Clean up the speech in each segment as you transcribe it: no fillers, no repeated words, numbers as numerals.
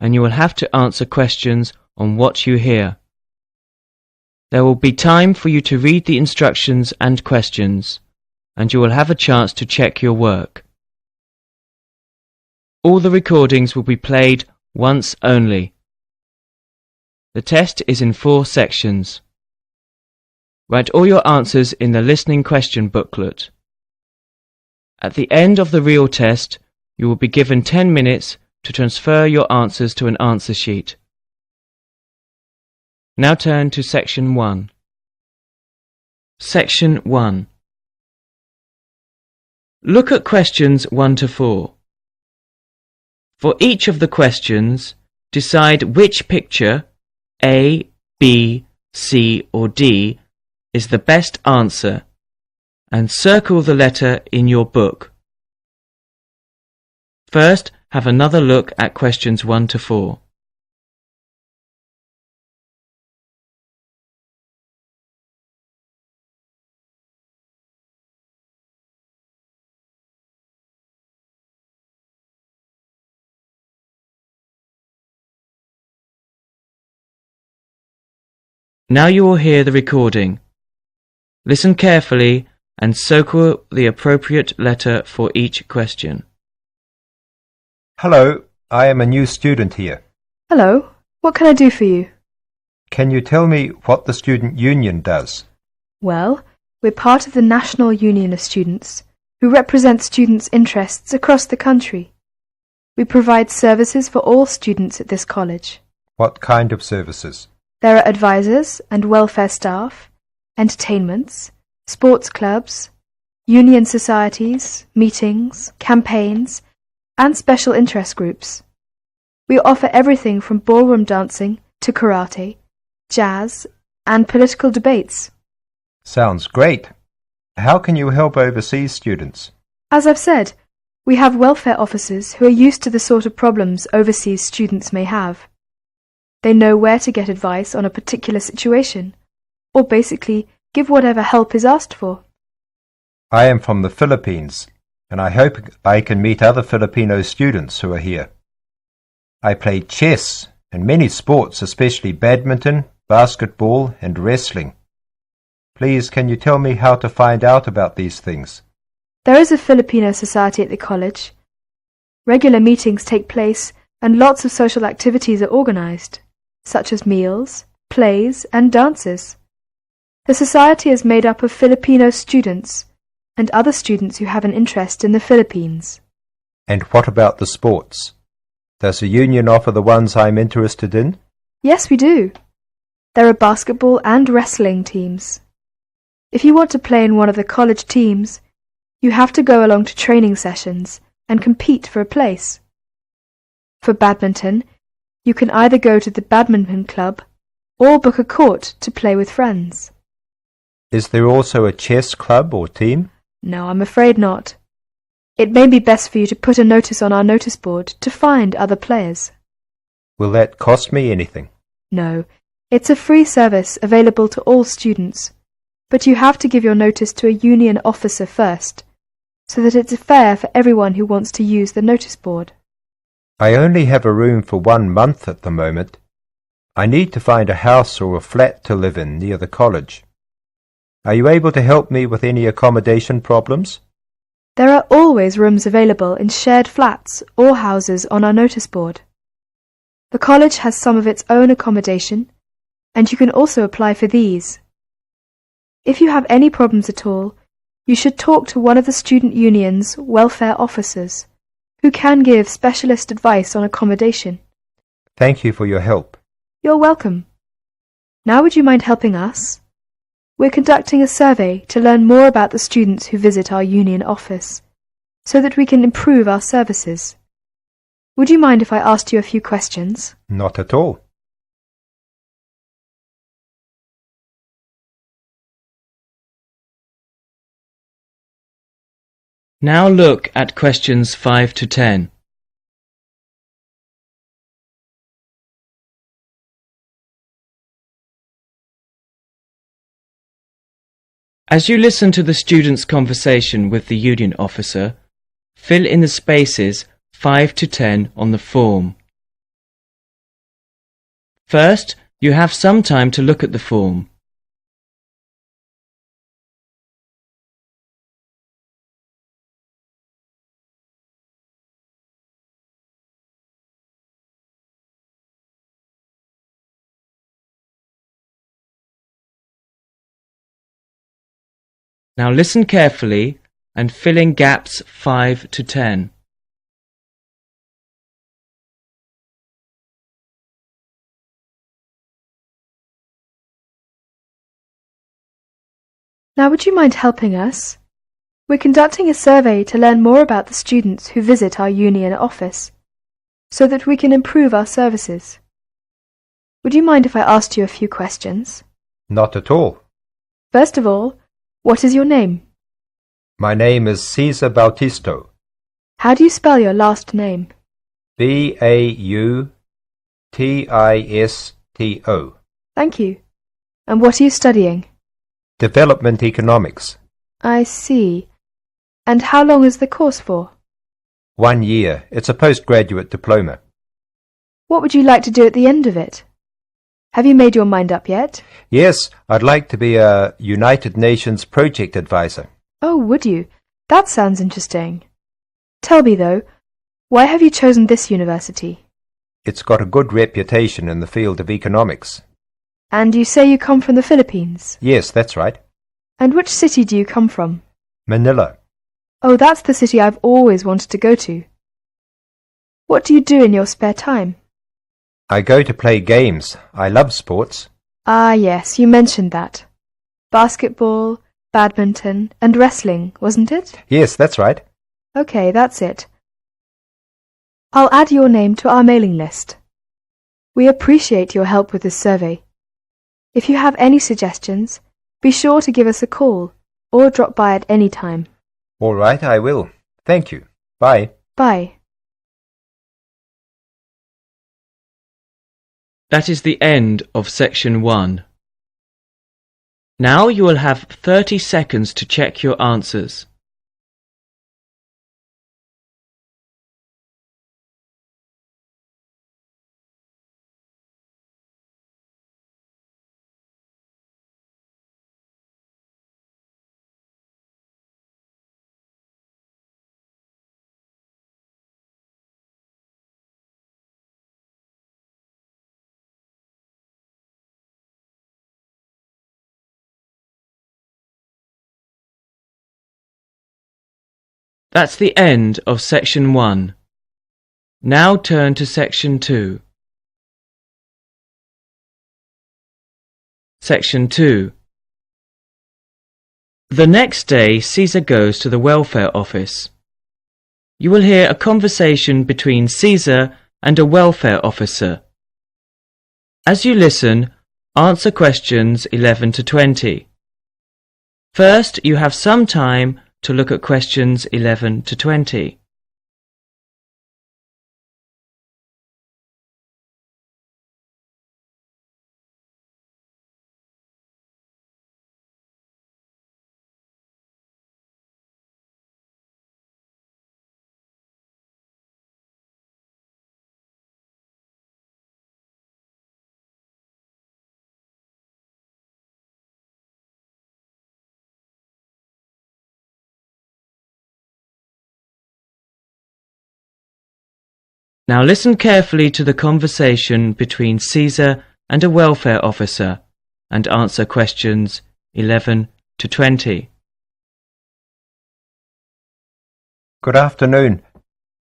and you will have to answer questions on what you hear. There will be time for you to read the instructions and questions, and you will have a chance to check your work. All the recordings will be played once only. The test is in 4 sections. Write all your answers in the listening question booklet. At the end of the real test, you will be given 10 minutes to transfer your answers to an answer sheet. Now turn to Section 1. Section 1. Look at questions 1 to 4. For each of the questions, decide which picture, A, B, C or D, is the best answer, and circle the letter in your book. First, have another look at questions 1 to 4. Now you will hear the recording. Listen carefully and circle the appropriate letter for each question. Hello, I am a new student here. Hello, what can I do for you? Can you tell me what the student union does? Well, we're part of the National Union of Students, who represent students' interests across the country. We provide services for all students at this college. What kind of services? There are advisors and welfare staff, entertainments, sports clubs, union societies, meetings, campaigns, and special interest groups. We offer everything from ballroom dancing to karate, jazz, and political debates. Sounds great. How can you help overseas students? As I've said, we have welfare officers who are used to the sort of problems overseas students may have. They know where to get advice on a particular situation, or basically give whatever help is asked for. I am from the Philippines, and I hope I can meet other Filipino students who are here. I play chess and many sports, especially badminton, basketball, and wrestling. Please, can you tell me how to find out about these things? There is a Filipino society at the college. Regular meetings take place and lots of social activities are organized, such as meals, plays, and dances. The society is made up of Filipino students and other students who have an interest in the Philippines. And what about the sports? Does the union offer the ones I'm interested in? Yes, we do. There are basketball and wrestling teams. If you want to play in one of the college teams, you have to go along to training sessions and compete for a place. For badminton, you can either go to the badminton club or book a court to play with friends. Is there also a chess club or team? No, I'm afraid not. It may be best for you to put a notice on our notice board to find other players. Will that cost me anything? No, it's a free service available to all students, but you have to give your notice to a union officer first, so that it's fair for everyone who wants to use the notice board. I only have a room for 1 month at the moment. I need to find a house or a flat to live in near the college. Are you able to help me with any accommodation problems? There are always rooms available in shared flats or houses on our notice board. The college has some of its own accommodation, and you can also apply for these. If you have any problems at all, you should talk to one of the student union's welfare officers, who can give specialist advice on accommodation. Thank you for your help. You're welcome. Now would you mind helping us? We're conducting a survey to learn more about the students who visit our union office, so that we can improve our services. Would you mind if I asked you a few questions? Not at all. Now look at questions 5 to 10. As you listen to the student's conversation with the union officer, fill in the spaces 5 to 10 on the form. First, you have some time to look at the form. Now listen carefully and fill in gaps 5 to 10. Now would you mind helping us? We're conducting a survey to learn more about the students who visit our union office, so that we can improve our services. Would you mind if I asked you a few questions? Not at all. First of all, what is your name? My name is Cesar Bautisto. How do you spell your last name? Bautisto. Thank you. And what are you studying? Development Economics. I see. And how long is the course for? 1 year. It's a postgraduate diploma. What would you like to do at the end of it? Have you made your mind up yet? Yes, I'd like to be a United Nations project advisor. Oh, would you? That sounds interesting. Tell me, though, why have you chosen this university? It's got a good reputation in the field of economics. And you say you come from the Philippines? Yes, that's right. And which city do you come from? Manila. Oh, that's the city I've always wanted to go to. What do you do in your spare time? I go to play games. I love sports. Ah, yes, you mentioned that. Basketball, badminton, and wrestling, wasn't it? Yes, that's right. Okay, that's it. I'll add your name to our mailing list. We appreciate your help with this survey. If you have any suggestions, be sure to give us a call or drop by at any time. All right, I will. Thank you. Bye. Bye. That is the end of section 1. Now you will have 30 seconds to check your answers. That's the end of section 1. Now turn to section 2. Section 2. The next day, Caesar goes to the welfare office. You will hear a conversation between Caesar and a welfare officer. As you listen, answer questions 11 to 20. First, you have some time to look at questions 11 to 20. Now listen carefully to the conversation between Caesar and a welfare officer and answer questions 11 to 20. Good afternoon.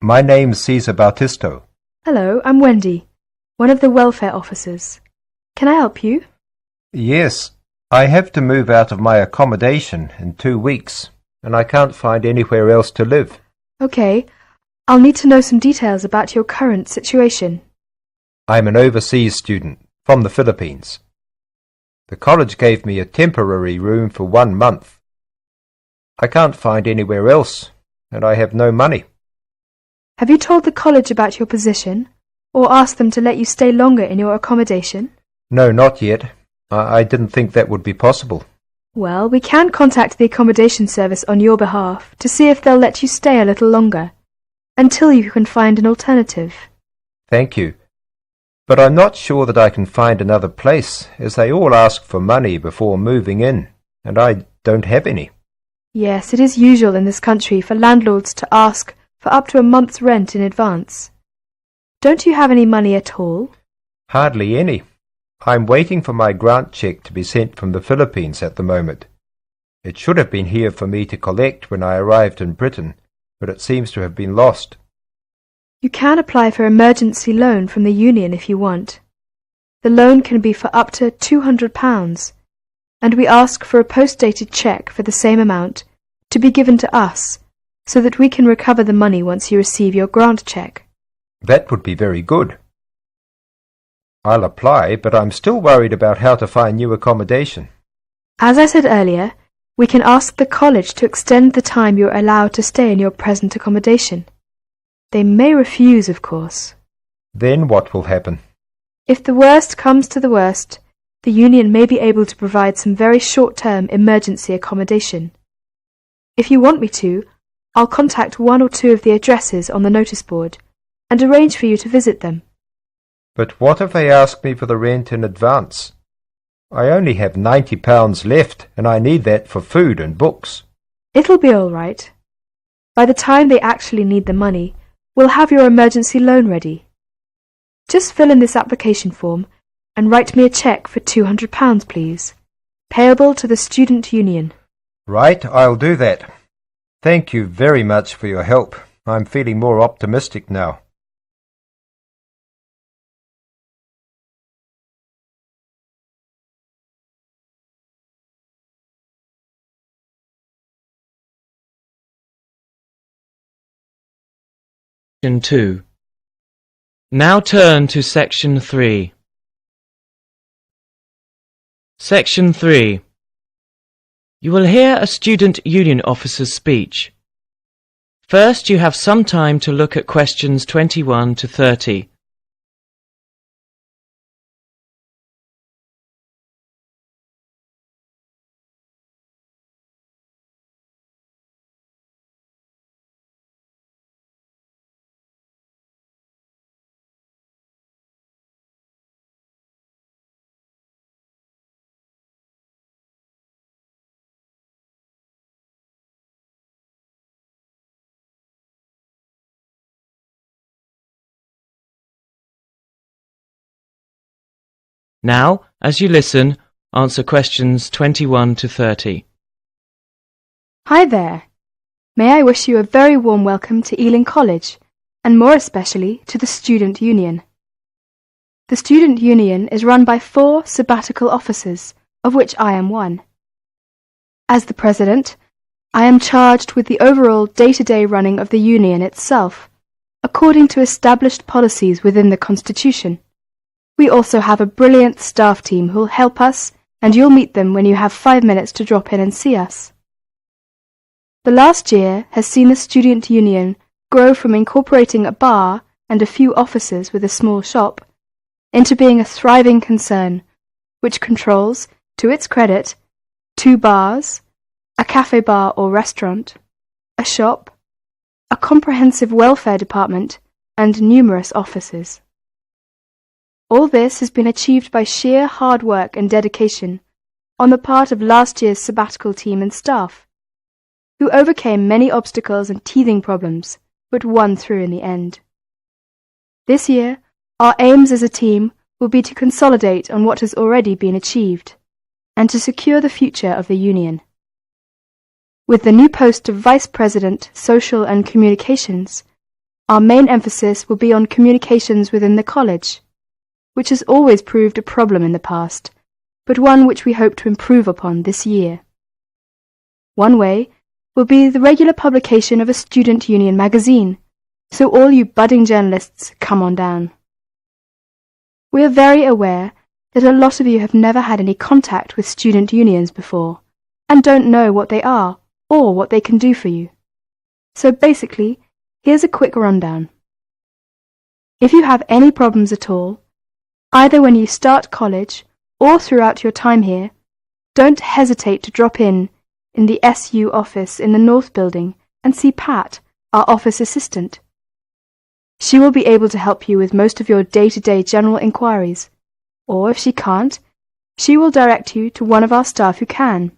My name's Cesar Bautisto. Hello, I'm Wendy, one of the welfare officers. Can I help you? Yes, I have to move out of my accommodation in 2 weeks, and I can't find anywhere else to live. Okay, I'll need to know some details about your current situation. I'm an overseas student from the Philippines. The college gave me a temporary room for 1 month. I can't find anywhere else, and I have no money. Have you told the college about your position, or asked them to let you stay longer in your accommodation? No, not yet. I didn't think that would be possible. Well, we can contact the accommodation service on your behalf to see if they'll let you stay a little longer, until you can find an alternative. Thank you. But I'm not sure that I can find another place, as they all ask for money before moving in, and I don't have any. Yes, it is usual in this country for landlords to ask for up to a month's rent in advance. Don't you have any money at all? Hardly any. I'm waiting for my grant cheque to be sent from the Philippines at the moment. It should have been here for me to collect when I arrived in Britain, but it seems to have been lost. You can apply for emergency loan from the union if you want. The loan can be for up to £200, and we ask for a post-dated cheque for the same amount to be given to us, so that we can recover the money once you receive your grant cheque. That would be very good. I'll apply, but I'm still worried about how to find new accommodation. As I said earlier, we can ask the college to extend the time you're allowed to stay in your present accommodation. They may refuse, of course. Then what will happen? If the worst comes to the worst, the union may be able to provide some very short-term emergency accommodation. If you want me to, I'll contact one or two of the addresses on the notice board and arrange for you to visit them. But what if they ask me for the rent in advance? I only have £90 left, and I need that for food and books. It'll be all right. By the time they actually need the money, we'll have your emergency loan ready. Just fill in this application form and write me a cheque for £200, please, payable to the student union. Right, I'll do that. Thank you very much for your help. I'm feeling more optimistic now. Section 2. Now turn to Section 3. Section 3. You will hear a student union officer's speech. First, you have some time to look at questions 21 to 30. Now, as you listen, answer questions 21 to 30. Hi there. May I wish you a very warm welcome to Ealing College, and more especially to the Student Union. The Student Union is run by 4 sabbatical officers, of which I am one. As the president, I am charged with the overall day-to-day running of the union itself, according to established policies within the Constitution. We also have a brilliant staff team who'll help us, and you'll meet them when you have 5 minutes to drop in and see us. The last year has seen the Student Union grow from incorporating a bar and a few offices with a small shop into being a thriving concern, which controls, to its credit, 2 bars, a cafe bar or restaurant, a shop, a comprehensive welfare department, and numerous offices. All this has been achieved by sheer hard work and dedication on the part of last year's sabbatical team and staff, who overcame many obstacles and teething problems, but won through in the end. This year, our aims as a team will be to consolidate on what has already been achieved, and to secure the future of the Union. With the new post of Vice President, Social and Communications, our main emphasis will be on communications within the college, which has always proved a problem in the past, but one which we hope to improve upon this year. One way will be the regular publication of a student union magazine, so all you budding journalists, come on down. We are very aware that a lot of you have never had any contact with student unions before, and don't know what they are, or what they can do for you. So basically, here's a quick rundown. If you have any problems at all, either when you start college or throughout your time here, don't hesitate to drop in the SU office in the North Building and see Pat, our office assistant. She will be able to help you with most of your day-to-day general inquiries, or if she can't, she will direct you to one of our staff who can.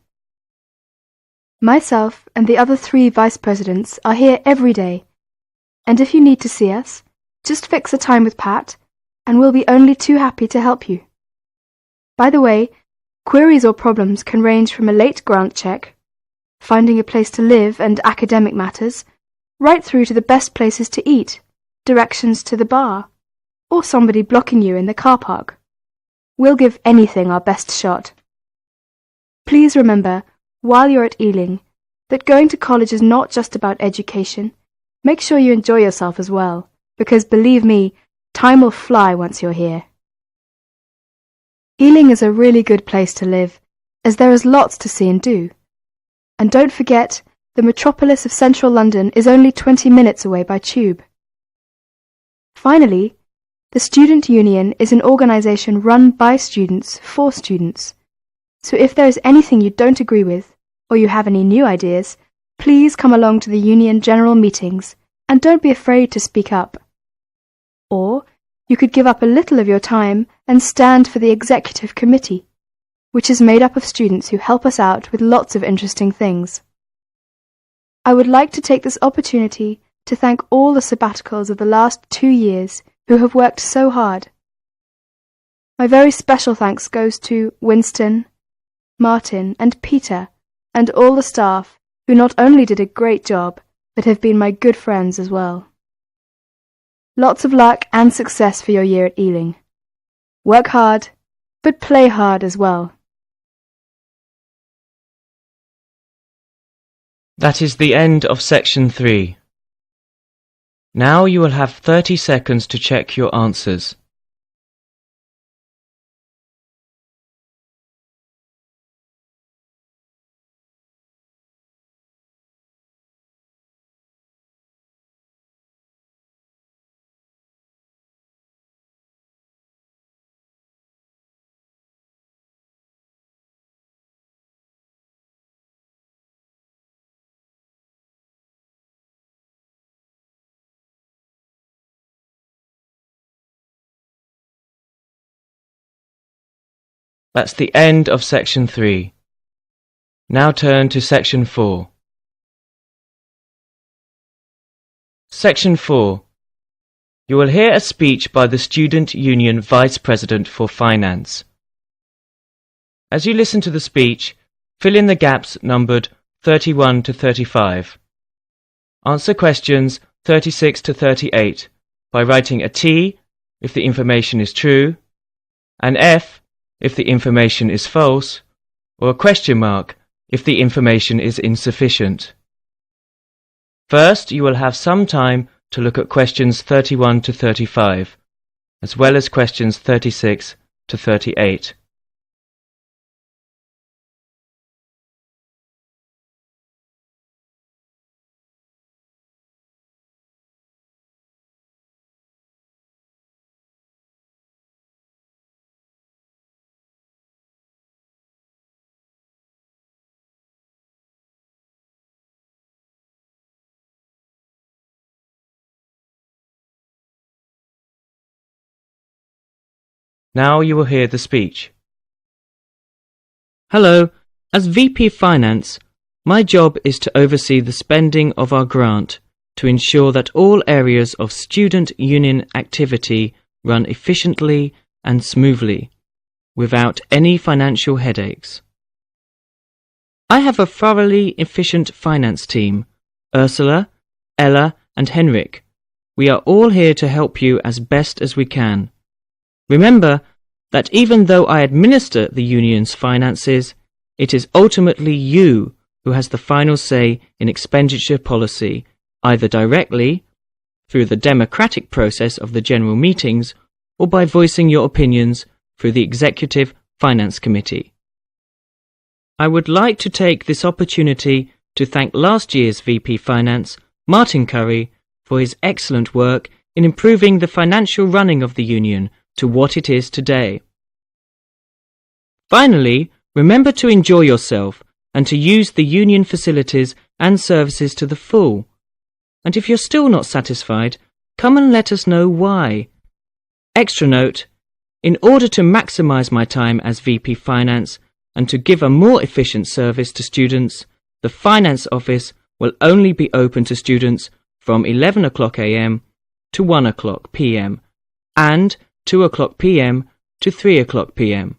Myself and the other 3 vice presidents are here every day, and if you need to see us, just fix a time with Pat, and we'll be only too happy to help you. By the way, queries or problems can range from a late grant check, finding a place to live and academic matters, right through to the best places to eat, directions to the bar, or somebody blocking you in the car park. We'll give anything our best shot. Please remember, while you're at Ealing, that going to college is not just about education. Make sure you enjoy yourself as well, because believe me, time will fly once you're here. Ealing is a really good place to live, as there is lots to see and do. And don't forget, the metropolis of central London is only 20 minutes away by tube. Finally, the Student Union is an organisation run by students for students. So if there is anything you don't agree with, or you have any new ideas, please come along to the Union General Meetings and don't be afraid to speak up. Or you could give up a little of your time and stand for the Executive Committee, which is made up of students who help us out with lots of interesting things. I would like to take this opportunity to thank all the sabbaticals of the last 2 years who have worked so hard. My very special thanks goes to Winston, Martin and Peter and all the staff who not only did a great job but have been my good friends as well. Lots of luck and success for your year at Ealing. Work hard, but play hard as well. That is the end of section 3. Now you will have 30 seconds to check your answers. That's the end of section 3. Now turn to section 4. Section 4. You will hear a speech by the Student Union Vice President for Finance. As you listen to the speech, fill in the gaps numbered 31 to 35. Answer questions 36 to 38 by writing a T if the information is true, an F if the information is false, or a question mark if the information is insufficient. First, you will have some time to look at questions 31 to 35, as well as questions 36 to 38. Now you will hear the speech. Hello, as VP Finance, my job is to oversee the spending of our grant to ensure that all areas of student union activity run efficiently and smoothly, without any financial headaches. I have a thoroughly efficient finance team, Ursula, Ella and Henrik. We are all here to help you as best as we can. Remember that even though I administer the union's finances, it is ultimately you who has the final say in expenditure policy, either directly, through the democratic process of the general meetings, or by voicing your opinions through the Executive Finance Committee. I would like to take this opportunity to thank last year's VP Finance, Martin Curry, for his excellent work in improving the financial running of the union to what it is today. Finally, remember to enjoy yourself and to use the union facilities and services to the full. And if you're still not satisfied, Come and let us know why. Extra note: in order to maximise my time as VP Finance and to give a more efficient service to students, the Finance Office will only be open to students from 11 o'clock AM to 1 o'clock PM and 2 o'clock PM to 3 o'clock PM.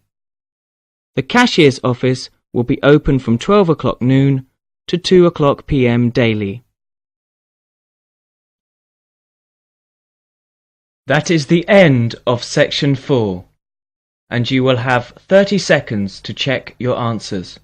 The Cashier's Office will be open from 12 o'clock noon to 2 o'clock PM daily. That is the end of section 4, and you will have 30 seconds to check your answers.